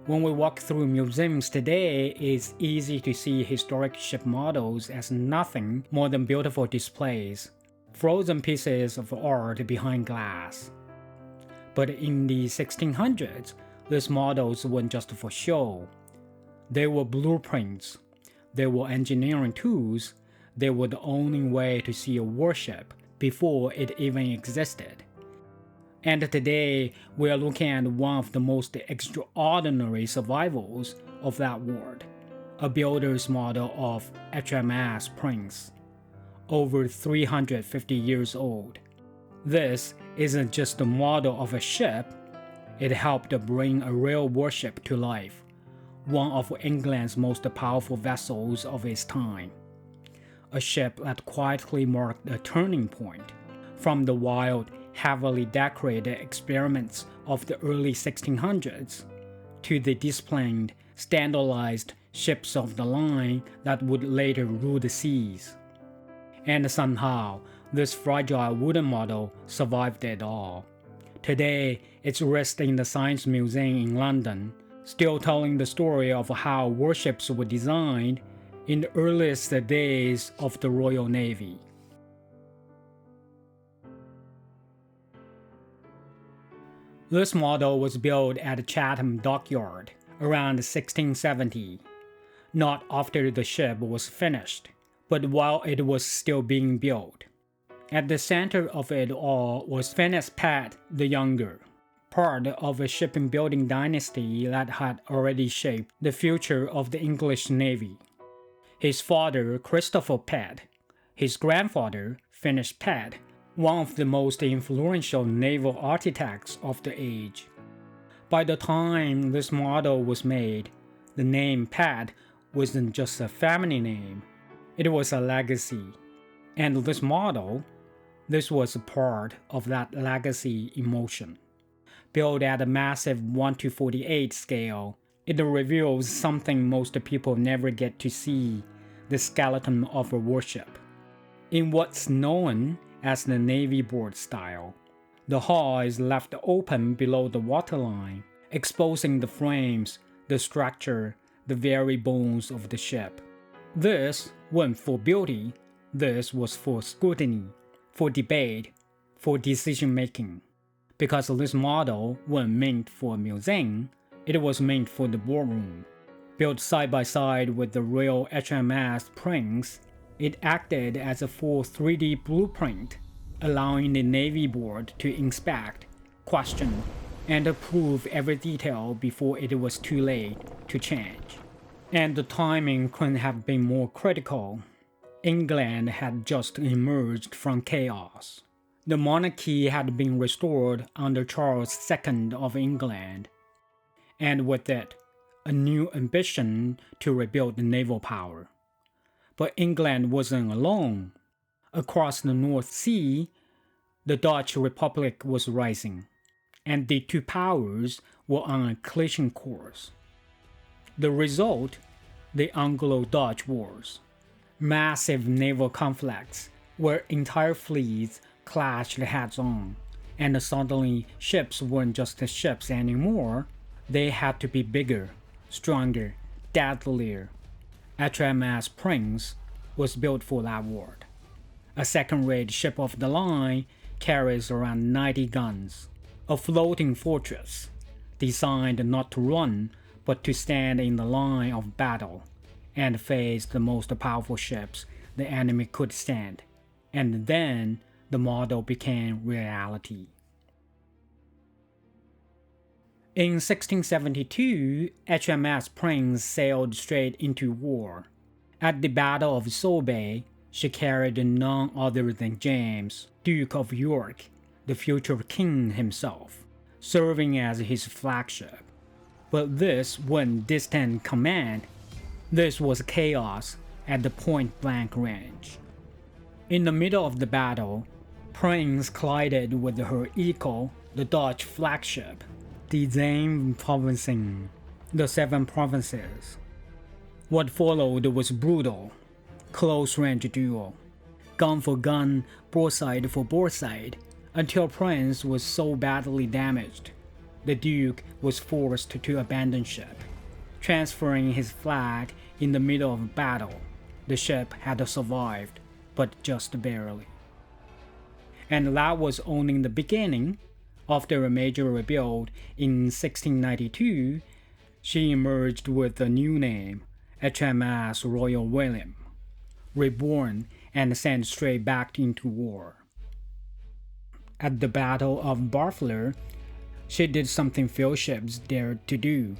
When we walk through museums today, it's easy to see historic ship models as nothing more than beautiful displays, frozen pieces of art behind glass. But in the 1600s, these models weren't just for show. They were blueprints, they were engineering tools, they were the only way to see a warship before it even existed. And today, we are looking at one of the most extraordinary survivals of that word, a builder's model of HMS Prince, over 350 years old. This isn't just a model of a ship, it helped bring a real warship to life, one of England's most powerful vessels of its time. A ship that quietly marked a turning point, from the wild, heavily decorated experiments of the early 1600s to the disciplined, standardized ships of the line that would later rule the seas. And somehow, this fragile wooden model survived it all. Today, it's rests in the Science Museum in London, still telling the story of how warships were designed in the earliest days of the Royal Navy. This model was built at Chatham Dockyard around 1670, not after the ship was finished, but while it was still being built. At the center of it all was Phineas Pett the Younger, part of a shipbuilding dynasty that had already shaped the future of the English Navy. His father, Christopher Pett, his grandfather, Phineas Pett, one of the most influential naval architects of the age. By the time this model was made, the name Pett wasn't just a family name, it was a legacy. And this model, this was a part of that legacy in motion. Built at a massive 1:48 scale, it reveals something most people never get to see, the skeleton of a warship. In what's known as the Navy board style, the hull is left open below the waterline, exposing the frames, the structure, the very bones of the ship. This wasn't for beauty, this was for scrutiny, for debate, for decision-making. Because this model wasn't meant for a museum, it was meant for the boardroom. Built side by side with the real HMS Prince, it acted as a full 3D blueprint, allowing the Navy board to inspect, question, and approve every detail before it was too late to change. And the timing couldn't have been more critical. England had just emerged from chaos. The monarchy had been restored under Charles II of England, and with it, a new ambition to rebuild the naval power. But England wasn't alone. Across the North Sea, the Dutch Republic was rising, and the two powers were on a collision course. The result, the Anglo-Dutch Wars. Massive naval conflicts where entire fleets clashed heads-on, and suddenly ships weren't just ships anymore, they had to be bigger, stronger, deadlier. HMS Prince was built for that war. A second-rate ship of the line carries around 90 guns, a floating fortress, designed not to run, but to stand in the line of battle, and face the most powerful ships the enemy could stand. And then the model became reality. In 1672, HMS Prince sailed straight into war. At the Battle of Solebay, she carried none other than James, Duke of York, the future king himself, serving as his flagship. But this wasn't distant command, this was chaos at the point-blank range. In the middle of the battle, Prince collided with her equal, the Dutch flagship, the Zeeman Provincing, the Seven Provinces. What followed was brutal, close-range duel, gun for gun, broadside for broadside, until Prince was so badly damaged, the Duke was forced to abandon ship, transferring his flag in the middle of battle. The ship had survived, but just barely. And that was only the beginning. After a major rebuild in 1692, she emerged with a new name, HMS Royal William, reborn and sent straight back into war. At the Battle of Barfleur, she did something few ships dared to do.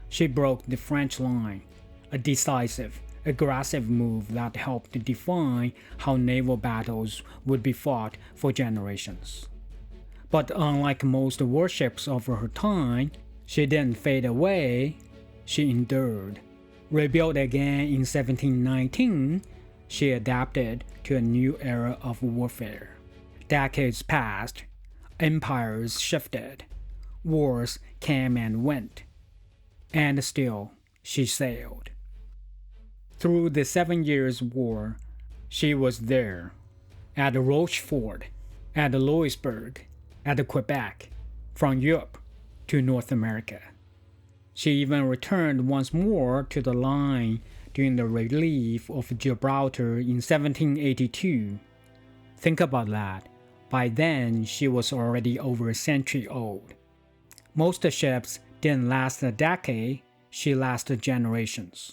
She broke the French line, a decisive, aggressive move that helped define how naval battles would be fought for generations. But unlike most warships of her time, she didn't fade away, she endured. Rebuilt again in 1719, she adapted to a new era of warfare. Decades passed, empires shifted, wars came and went, and still she sailed. Through the 7 Years' War, she was there, at Rochefort, at Louisbourg, at Quebec, from Europe to North America. She even returned once more to the line during the relief of Gibraltar in 1782. Think about that. By then, she was already over a century old. Most ships didn't last a decade, she lasted generations.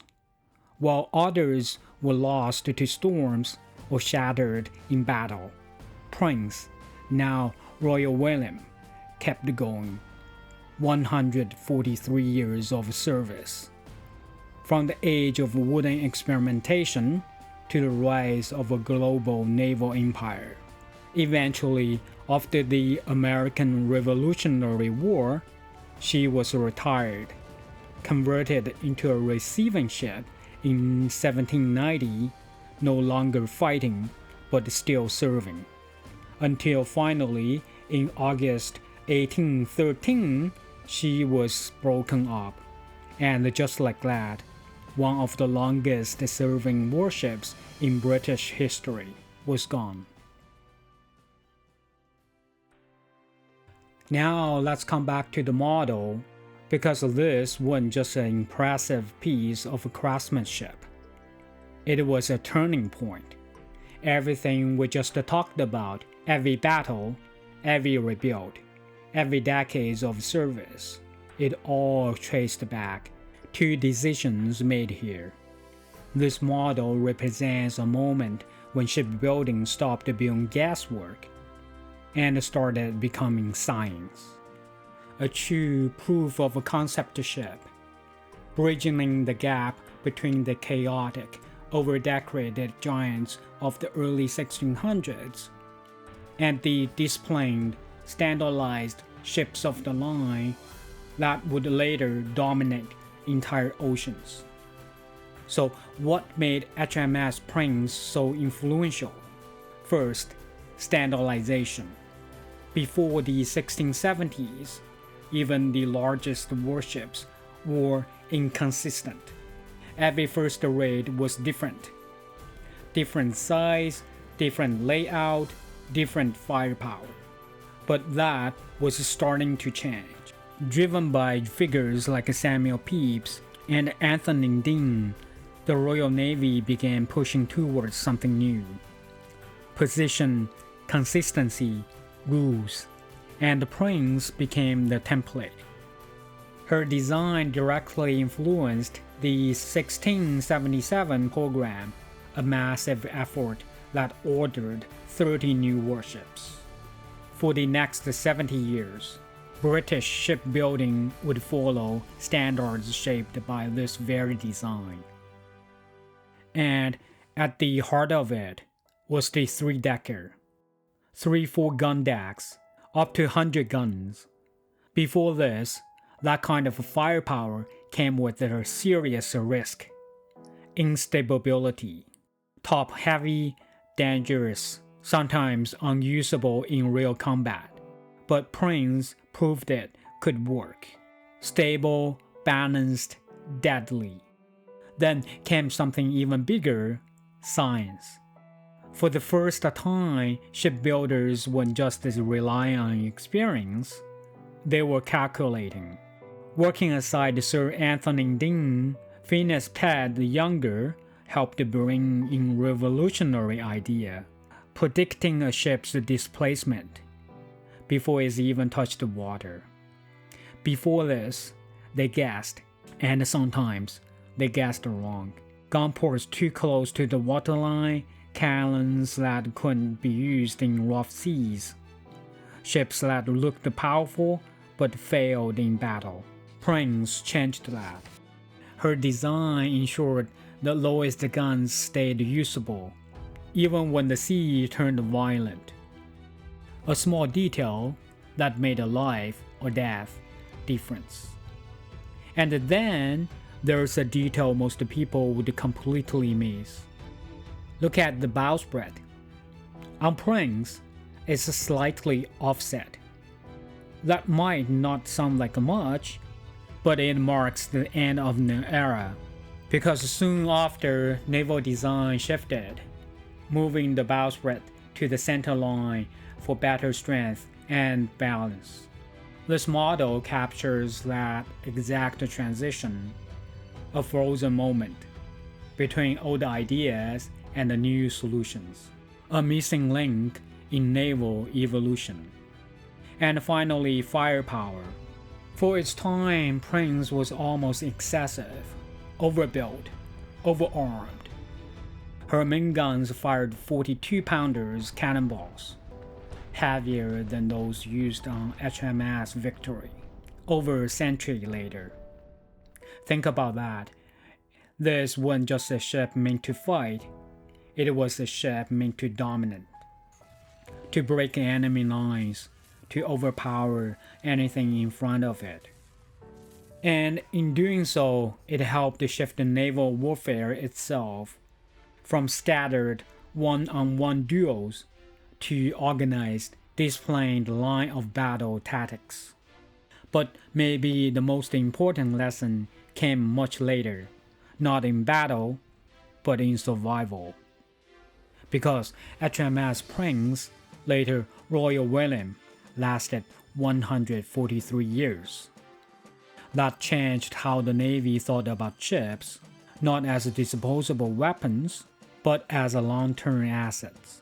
While others were lost to storms or shattered in battle, Prince, now Royal William, kept going. 143 years of service. From the age of wooden experimentation to the rise of a global naval empire. Eventually, after the American Revolutionary War, she was retired, converted into a receiving ship in 1790, no longer fighting but still serving. Until finally, in August 1813, she was broken up, and just like that, one of the longest serving warships in British history was gone. Now let's come back to the model, because this wasn't just an impressive piece of craftsmanship. It was a turning point. Everything we just talked about, every battle, every rebuild, every decades of service, it all traced back to decisions made here. This model represents a moment when shipbuilding stopped being guesswork and started becoming science. A true proof of a concept ship, bridging the gap between the chaotic, over-decorated giants of the early 1600s and the disciplined, standardized ships of the line that would later dominate entire oceans. So what made HMS Prince so influential? First, standardization. Before the 1670s, even the largest warships were inconsistent. Every first raid was different. Different size, different layout, different firepower. But that was starting to change. Driven by figures like Samuel Pepys and Anthony Dean, the Royal Navy began pushing towards something new. Position, consistency, rules, and the Prince became the template. Her design directly influenced the 1677 program, a massive effort that ordered 30 new warships. For the next 70 years, British shipbuilding would follow standards shaped by this very design. And at the heart of it was the three-decker. 3 4-gun decks, up to 100 guns. Before this, that kind of firepower came with a serious risk. Instability. Top-heavy, dangerous, sometimes unusable in real combat. But Prince proved it could work. Stable, balanced, deadly. Then came something even bigger, science. For the first time, shipbuilders weren't just relying on experience. they were calculating. Working aside Sir Anthony Deane, Phineas Pett the Younger helped to bring in revolutionary idea, predicting a ship's displacement before it's even touched the water. Before this, they guessed, and sometimes they guessed wrong. Gun ports too close to the waterline, cannons that couldn't be used in rough seas, ships that looked powerful but failed in battle. Prince changed that. Her design ensured the lowest guns stayed usable, even when the sea turned violent. A small detail that made a life or death difference. And then there's a detail most people would completely miss. Look at the bowsprit. On Prince, it's slightly offset. That might not sound like much, but it marks the end of an era, because soon after, naval design shifted, moving the bowsprit to the center line for better strength and balance. This model captures that exact transition, a frozen moment between old ideas and the new solutions, a missing link in naval evolution. And finally, firepower. For its time, Prince was almost excessive, overbuilt, overarmed. Her main guns fired 42-pounders cannonballs, heavier than those used on HMS Victory, over a century later. Think about that. This wasn't just a ship meant to fight, it was a ship meant to dominate, to break enemy lines, to overpower anything in front of it. And in doing so, it helped to shift the naval warfare itself from scattered one-on-one duels to organized, disciplined line of battle tactics. But maybe the most important lesson came much later, not in battle, but in survival. Because HMS Prince, later Royal William, lasted 143 years. That changed how the Navy thought about ships, not as disposable weapons, but as a long-term assets,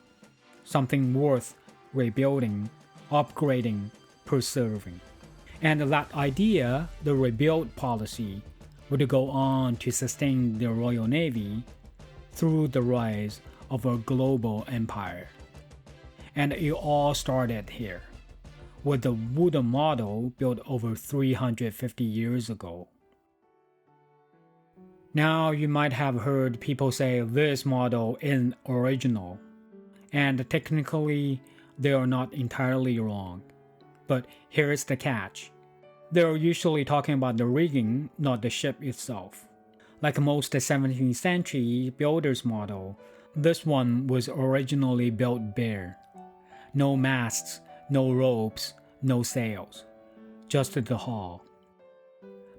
something worth rebuilding, upgrading, preserving. And that idea, the rebuild policy, would go on to sustain the Royal Navy through the rise of a global empire. And it all started here, with the wooden model built over 350 years ago. Now you might have heard people say this model isn't original, and technically they are not entirely wrong. But here's the catch. They're usually talking about the rigging, not the ship itself. Like most 17th century builders model, this one was originally built bare. No masts, no ropes, no sails, just the hull.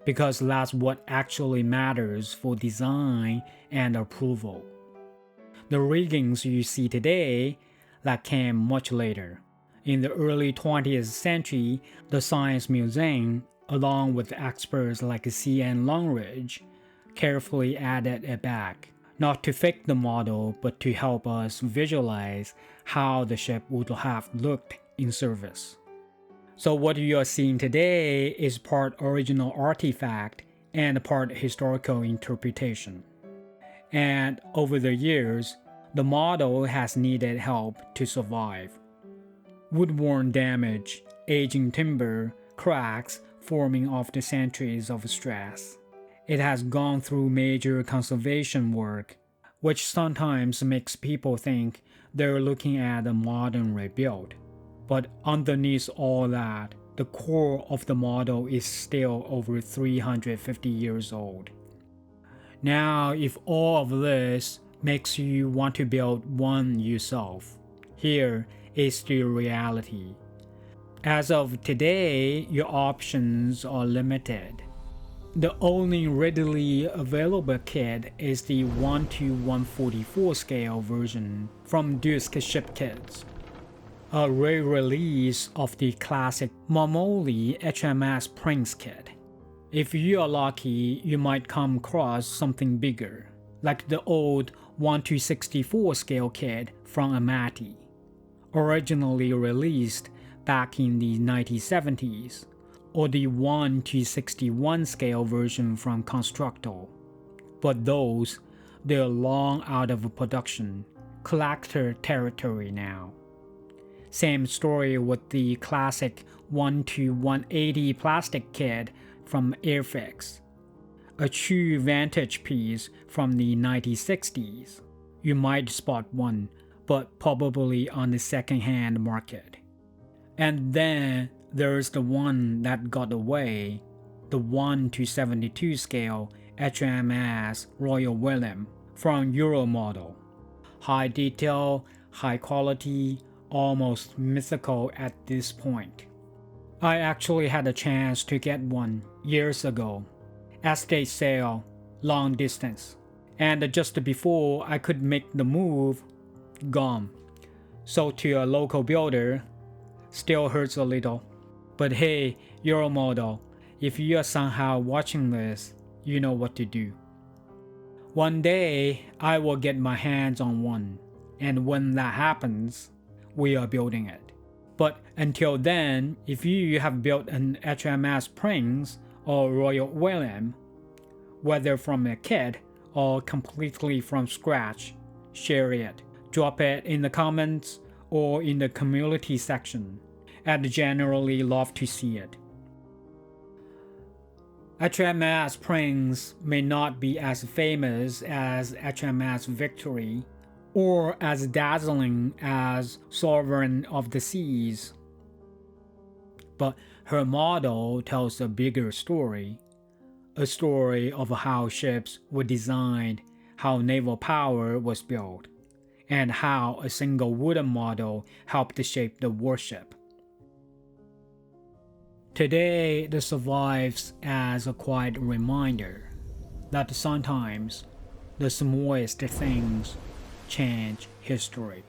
Because that's what actually matters for design and approval. The riggings you see today, that came much later. In the early 20th century, the Science Museum, along with experts like C.N. Longridge, carefully added it back, not to fake the model, but to help us visualize how the ship would have looked in service. So what you are seeing today is part original artifact and part historical interpretation. And over the years, the model has needed help to survive. Woodworn damage, aging timber, cracks forming after centuries of stress. It has gone through major conservation work, which sometimes makes people think they're looking at a modern rebuild. But underneath all that, the core of the model is still over 350 years old. Now, if all of this makes you want to build one yourself, here is the reality. As of today, your options are limited. The only readily available kit is the 1:144 scale version from Dusk Ship Kits. a re-release of the classic Marmoli HMS Prince kit. If you are lucky, you might come across something bigger, like the old 1/64 scale kit from Amati, originally released back in the 1970s, or the 1/61 scale version from Constructor. But those, they're long out of production, collector territory now. Same story with the classic 1/180 plastic kit from Airfix, a true vintage piece from the 1960s. You might spot one, but probably on the second-hand market. And then there's the one that got away, the 1/72 scale HMS Royal William from Euro model. High detail, high quality, almost mythical at this point. I actually had a chance to get one years ago. Estate sale, long distance. And just before I could make the move, gone. Sold to a local builder. Still hurts a little. But hey, Euro model, if you are somehow watching this, you know what to do. One day, I will get my hands on one. And when that happens, we are building it. But until then, if you have built an HMS Prince or Royal William, whether from a kit or completely from scratch, share it. Drop it in the comments or in the community section. I'd generally love to see it. HMS Prince may not be as famous as HMS Victory, or as dazzling as Sovereign of the Seas. But her model tells a bigger story, a story of how ships were designed, how naval power was built, and how a single wooden model helped to shape the warship. Today, this survives as a quiet reminder that sometimes the smallest things change history.